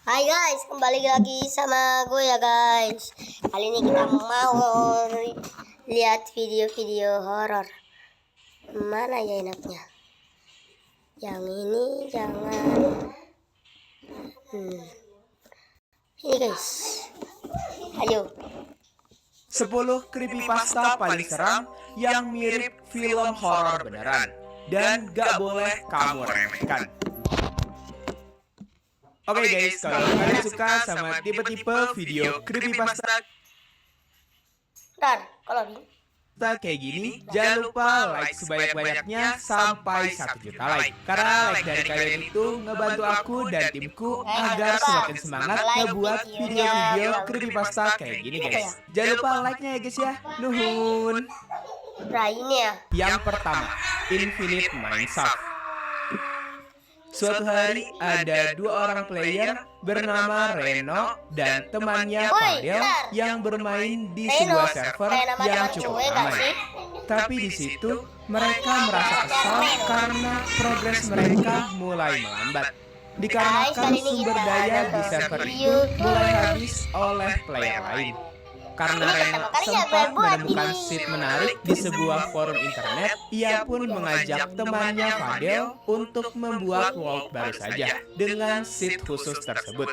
Hai guys, kembali lagi sama gue ya guys. Kali ini kita mau lihat video-video horor. Mana ya enaknya? Yang ini jangan. Ini guys. Ayo. 10 creepypasta paling seram yang mirip film horor beneran dan gak boleh kamu remehkan. Oke guys, kalau kalian suka sama tipe-tipe video creepypasta Ntar, kalau ini kayak gini, jangan lupa like sebanyak-banyaknya sampai 1 juta like. Karena like dari kalian itu ngebantu aku dan timku agar semakin semangat ngebuat video-video creepypasta kayak gini guys. Jangan lupa like-nya ya guys ya. Nuhun. nah ini ya. Yang pertama, Infinite Mineshaft. Suatu hari ada 2 orang player bernama Reno dan temannya Fadel yang bermain di sebuah server yang cukup ramai. Tapi di situ mereka merasa kesal karena progres mereka mulai melambat. Dikarenakan sumber daya di server itu mulai habis oleh player lain. Karena Reno sempat menemukan sheet menarik di sebuah forum internet, ia pun mengajak temannya Fadel untuk membuat world baru saja dengan sheet khusus tersebut.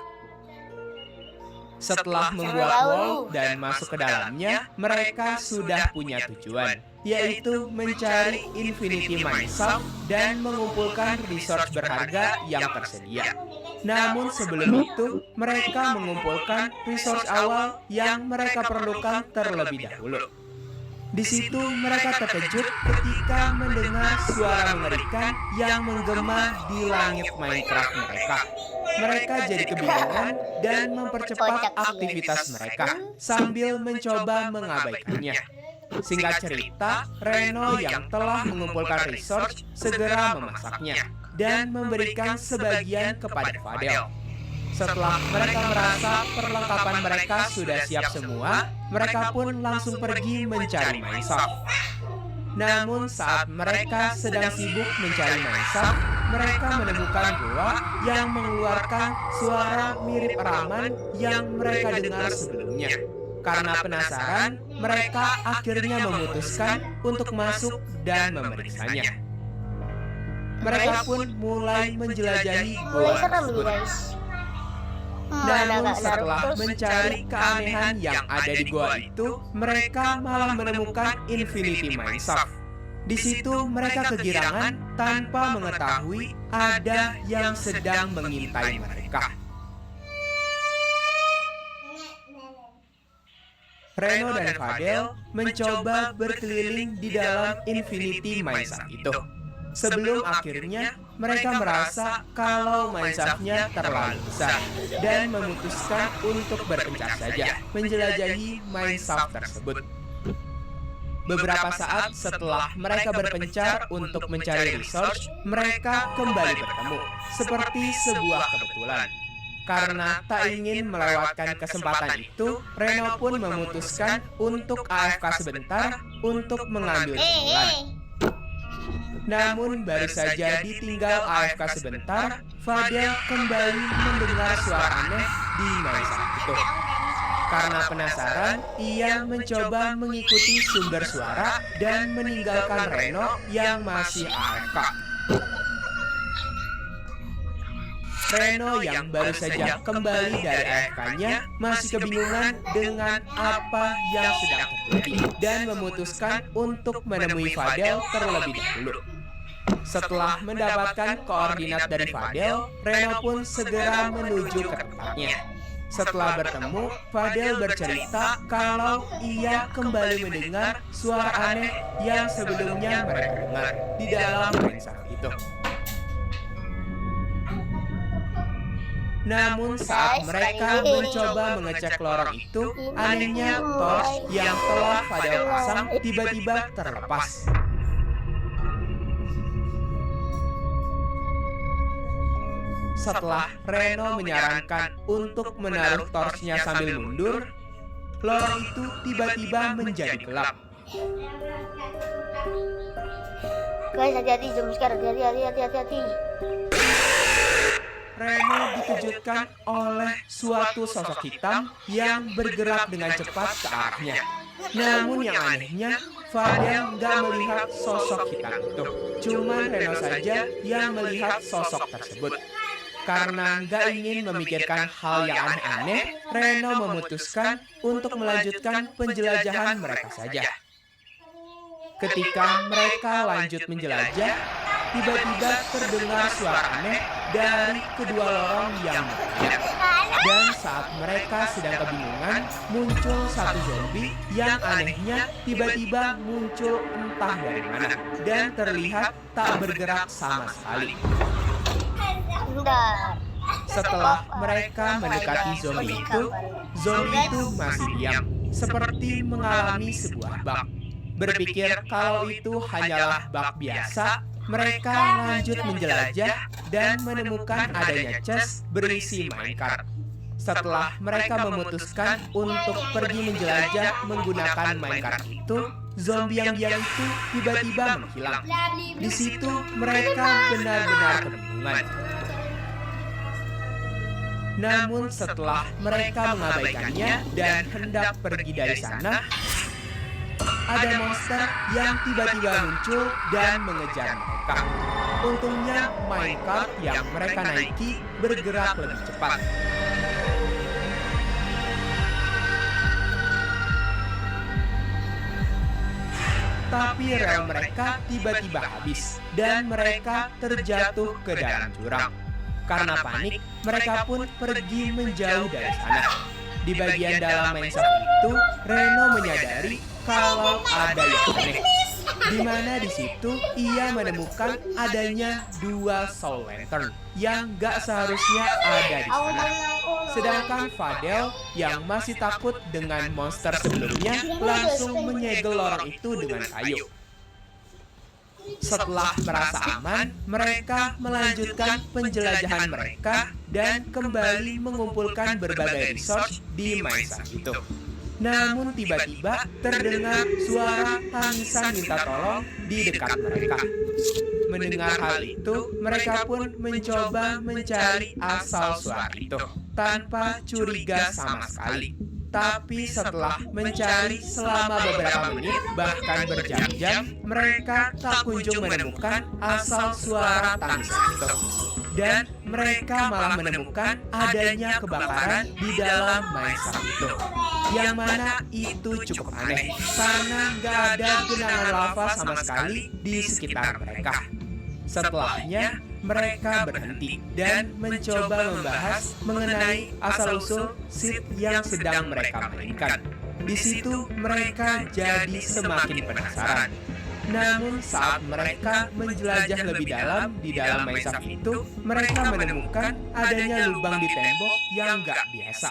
Setelah membuat world dan masuk ke dalamnya, mereka sudah punya tujuan, yaitu mencari Infinity Mineshaft dan mengumpulkan resource berharga yang tersedia. Namun sebelum itu, mereka mengumpulkan resource awal yang mereka perlukan terlebih dahulu. Di situ mereka terkejut ketika mendengar suara mengerikan yang menggema di langit Minecraft mereka. Mereka jadi kebingungan dan mempercepat aktivitas mereka sambil mencoba mengabaikannya. Singkat cerita, Reno yang telah mengumpulkan resource segera memasaknya dan memberikan sebagian kepada Fadel. Setelah mereka merasa perlengkapan mereka sudah siap semua, mereka pun langsung pergi mencari Mineshaft. Namun saat mereka sedang sibuk mencari Mineshaft, mereka menemukan gua yang mengeluarkan suara mirip rekaman yang mereka dengar sebelumnya. Karena penasaran, mereka akhirnya memutuskan untuk masuk dan memeriksanya. Mereka pun mulai menjelajahi gua tersebut. Namun setelah mencari keanehan yang ada di gua itu, mereka malah menemukan Infinity Mineshaft. Di situ mereka kegirangan tanpa mengetahui ada yang sedang mengintai mereka. Reno dan Fadel mencoba berkeliling di dalam Infinity Mineshaft itu. Sebelum akhirnya mereka merasa kalau Mineshaft-nya terlalu besar dan memutuskan untuk berpencar saja menjelajahi Mineshaft tersebut. Beberapa saat setelah mereka berpencar untuk mencari resource, mereka kembali bertemu seperti sebuah kebetulan. Karena tak ingin melewatkan kesempatan itu, Reno pun memutuskan untuk AFK sebentar untuk mengambil kesimpulan. Namun baru saja ditinggal AFK sebentar, Fadel kembali mendengar suara aneh di Mineshaft itu. Karena penasaran, ia mencoba mengikuti sumber suara dan meninggalkan Reno yang masih AFK. Reno yang baru saja kembali dari AFK-nya masih kebingungan dengan apa yang sedang terjadi dan memutuskan untuk menemui Fadel terlebih dahulu. Setelah mendapatkan koordinat dari Fadel, Reno pun segera menuju ke tempatnya. Setelah bertemu, Fadel bercerita kalau ia kembali mendengar suara aneh yang sebelumnya mereka dengar di dalam Mineshaft itu. Namun saat mereka mencoba mengecek lorong itu, anehnya torch yang telah Fadel pasang tiba-tiba terlepas. Setelah Reno menyarankan untuk menaruh torchnya sambil mundur, lorong itu tiba-tiba menjadi gelap. Guys, hati-hati, jump scare, hati-hati. Reno dikejutkan dilanjutkan oleh suatu sosok hitam yang bergerak dengan cepat ke arahnya. Namun yang anehnya, Fadel nggak melihat sosok hitam itu. Cuman Reno saja yang melihat sosok tersebut. Karena nggak ingin memikirkan hal yang aneh-aneh, Reno memutuskan untuk melanjutkan penjelajahan mereka saja. Ketika mereka lanjut menjelajah, tiba-tiba terdengar suara aneh dari kedua lorong yang berbeda. Dan saat mereka sedang kebingungan, muncul satu zombie yang anehnya tiba-tiba muncul entah dari mana dan terlihat tak bergerak sama sekali. Bentar. Setelah mereka mendekati zombie itu masih diam, seperti mengalami sebuah bug. Berpikir kalau itu hanyalah bug biasa, mereka lanjut menjelajah dan menemukan adanya chest berisi minecart. Setelah mereka memutuskan untuk pergi menjelajah menggunakan minecart itu, zombie yang diam itu tiba-tiba menghilang. Di situ mereka benar-benar kebingungan. Namun setelah mereka mengabaikannya dan hendak pergi dari sana, ada monster yang tiba-tiba muncul dan mengejar mereka. Untungnya minecart yang mereka naiki bergerak lebih cepat. Tapi rel mereka tiba-tiba habis dan mereka terjatuh ke dalam jurang. Karena panik, mereka pun pergi menjauh dari sana. Di bagian dalam mindset itu, Reno menyadari kalau ada yang aneh. Di mana di situ ia menemukan adanya dua soul lantern yang gak seharusnya ada di sana. Sedangkan Fadel yang masih takut dengan monster sebelumnya langsung menyegel lorong itu dengan kayu. Setelah merasa aman, mereka melanjutkan penjelajahan mereka dan kembali mengumpulkan berbagai resource di mindset itu. Namun tiba-tiba terdengar suara tangisan minta tolong di dekat mereka. Mendengar hal itu, mereka pun mencoba mencari asal suara itu tanpa curiga sama sekali. Tapi setelah mencari selama beberapa menit, bahkan berjam-jam, mereka tak kunjung menemukan asal suara tangisan itu. Dan mereka malah menemukan adanya kebakaran di dalam mindset itu. Yang mana itu cukup aneh, karena nggak ada genangan lava sama sekali di sekitar mereka. Setelahnya, mereka berhenti dan mencoba membahas mengenai asal-usul seed yang sedang mereka mainkan. Di situ mereka jadi semakin penasaran. Namun saat mereka menjelajah lebih dalam di dalam mindset itu, mereka menemukan adanya lubang di tembok yang gak biasa.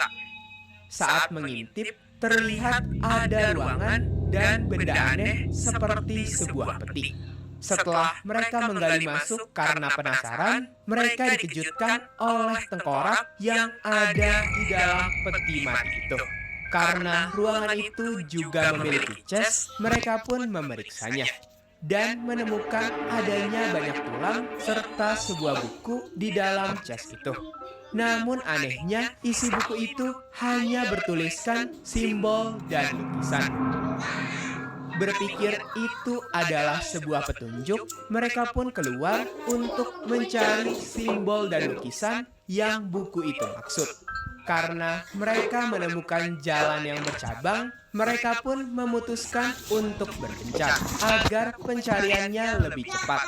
Saat mengintip, terlihat ada ruangan dan benda aneh seperti sebuah peti. Setelah mereka menggali masuk karena penasaran, mereka dikejutkan oleh tengkorak yang ada di dalam peti mati itu. Karena ruangan itu juga memiliki chest, mereka pun memeriksanya dan menemukan adanya banyak tulang serta sebuah buku di dalam chest itu. Namun anehnya, isi buku itu hanya bertuliskan simbol dan lukisan. Berpikir itu adalah sebuah petunjuk, mereka pun keluar untuk mencari simbol dan lukisan yang buku itu maksud. Karena mereka menemukan jalan yang bercabang, mereka pun memutuskan untuk berpencar agar pencariannya lebih cepat.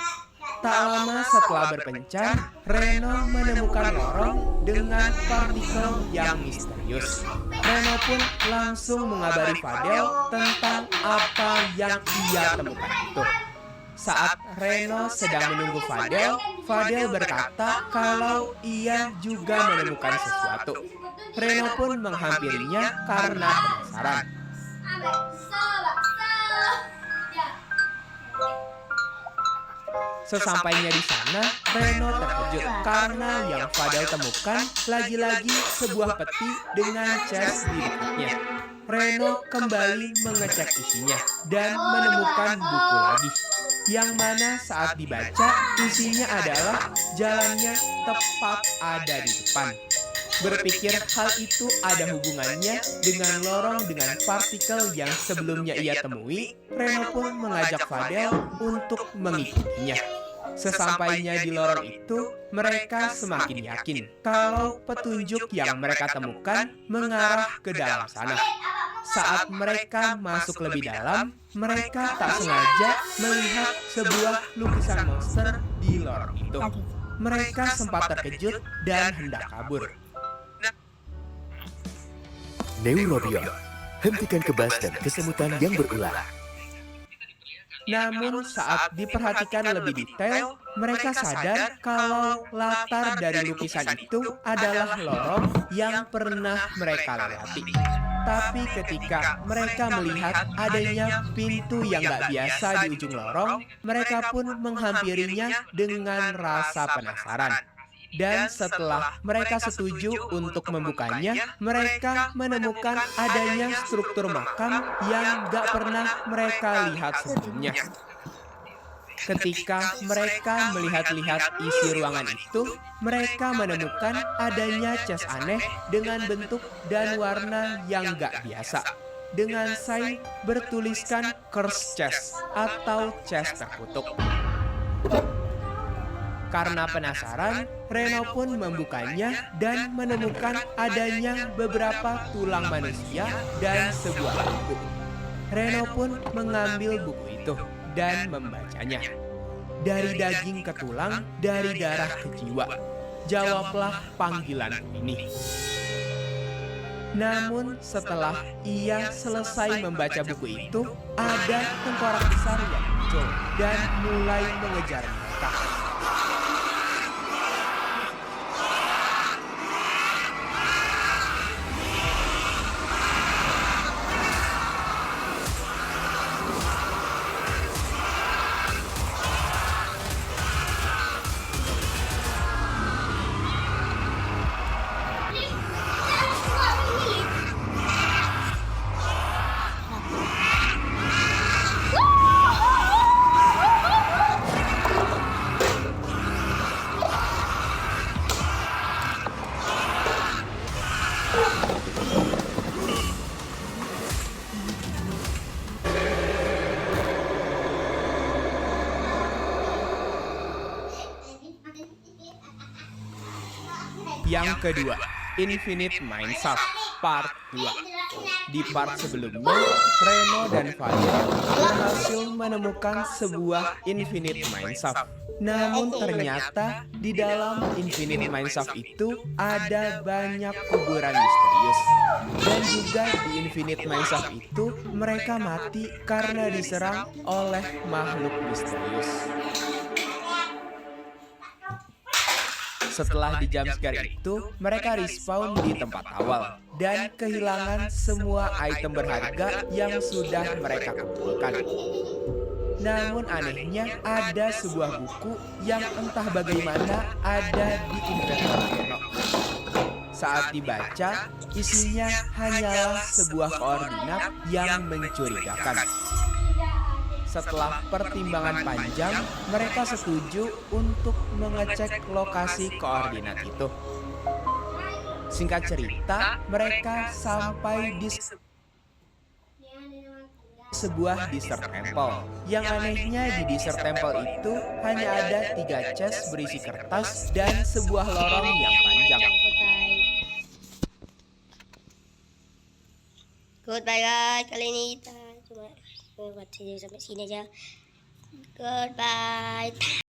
Tak lama setelah berpencar, Reno menemukan lorong dengan partikel yang misterius. Reno pun langsung mengabari Fadel tentang apa yang ia temukan itu. Saat Reno sedang menunggu Fadel, Fadel berkata kalau ia juga menemukan sesuatu. Reno pun menghampirinya karena penasaran. Sesampainya di sana, Reno terkejut karena yang Fadel temukan lagi-lagi sebuah peti dengan chest di dekatnya. Reno kembali mengecek isinya dan menemukan buku lagi, yang mana saat dibaca isinya adalah jalannya tepat ada di depan. berpikir hal itu ada hubungannya dengan lorong dengan partikel yang sebelumnya ia temui, Reno pun mengajak Fadel untuk mengikutinya. Sesampainya di lorong itu, mereka semakin yakin kalau petunjuk yang mereka temukan mengarah ke dalam sana. Saat mereka masuk lebih dalam, mereka tak sengaja melihat sebuah lukisan monster di lorong itu. Mereka sempat terkejut dan hendak kabur. Neurobion, hentikan kebas dan kesemutan yang berulang. Namun saat diperhatikan lebih detail, mereka sadar kalau latar dari lukisan itu adalah lorong yang pernah mereka lewati. Tapi ketika mereka melihat adanya pintu yang gak biasa di ujung lorong, mereka pun menghampirinya dengan rasa penasaran. Dan setelah mereka setuju untuk membukanya, mereka menemukan adanya struktur makam yang gak pernah mereka lihat sebelumnya. Ketika mereka melihat-lihat isi ruangan itu, mereka menemukan adanya chest aneh dengan bentuk dan warna yang gak biasa. Dengan sign bertuliskan Curse Chest atau chest terkutuk. Karena penasaran, Reno pun membukanya dan menemukan adanya beberapa tulang manusia dan sebuah buku. Reno pun mengambil buku itu dan membacanya. Dari daging ke tulang, dari darah ke jiwa, jawablah panggilanku ini. Namun setelah ia selesai membaca buku itu, ada tengkorak besar yang muncul dan mulai mengejar mereka. Yang kedua, Infinite Mind Shaft Part 2. Di part sebelumnya, Reno dan Fadel berhasil menemukan sebuah Infinite Mind Shaft. Namun ternyata di dalam Infinite Mind Shaft itu ada banyak kuburan misterius. Dan juga di Infinite Mind Shaft itu mereka mati karena diserang oleh makhluk misterius. Setelah di jumpscare itu, mereka respawn di tempat awal dan kehilangan semua item berharga yang sudah mereka kumpulkan. Namun anehnya ada sebuah buku yang entah bagaimana ada di inventory Reno. Saat dibaca, isinya hanyalah sebuah koordinat yang mencurigakan. Setelah pertimbangan panjang, mereka setuju untuk mengecek lokasi koordinat itu. Singkat cerita, mereka sampai di sebuah desert temple. Yang anehnya di desert temple itu hanya ada 3 chest berisi kertas dan sebuah lorong yang panjang. Goodbye guys, kali ini kita cuma buat video sampai sini aja. Goodbye.